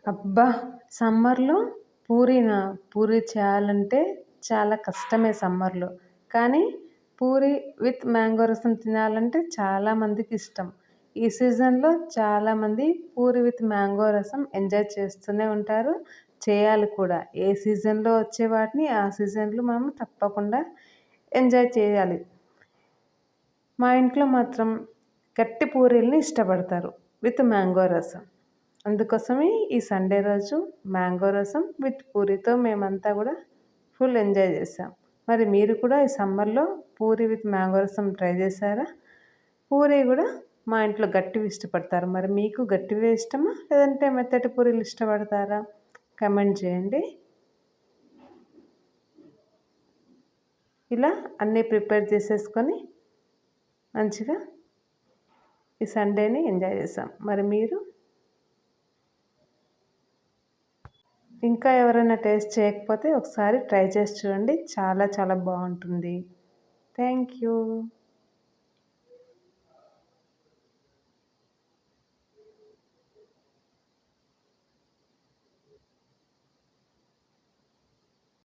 అబ్బా! సమ్మర్‌లో పూరి చేయాలంటే చాలా కష్టమే సమ్మర్‌లో. కానీ పూరి విత్ మ్యాంగో రసం తినాలంటే చాలా మందికి ఇష్టం. ఈ సీజన్‌లో చాలామంది పూరి విత్ మ్యాంగో రసం ఎంజాయ్ చేస్తూనే ఉంటారు. చేయాలి కూడా. ఏ సీజన్‌లో వచ్చే వాటిని ఆ సీజన్‌లో మనం తప్పకుండా ఎంజాయ్ చేయాలి. మా ఇంట్లో మాత్రం గట్టి పూరీలని ఇష్టపడతారు విత్ మ్యాంగో రసం. అందుకోసమే ఈ సండే రోజు మ్యాంగో రసం విత్ పూరితో మేమంతా కూడా ఫుల్ ఎంజాయ్ చేసాం. మరి మీరు కూడా ఈ సమ్మర్‌లో పూరి విత్ మ్యాంగో రసం ట్రై చేశారా? పూరి కూడా మా ఇంట్లో గట్టివి ఇష్టపడతారు. మరి మీకు గట్టివే ఇష్టమా? లేదంటే మెత్తటి పూరీలు ఇష్టపడతారా? కామెంట్ చేయండి. ఇలా అన్నీ ప్రిపేర్ చేసేసుకొని మంచిగా ఈ సండేని ఎంజాయ్ చేసాం. మరి మీరు ఇంకా ఎవరైనా టేస్ట్ చేయకపోతే ఒకసారి ట్రై చేసి చూడండి. చాలా చాలా బాగుంటుంది. Thank you.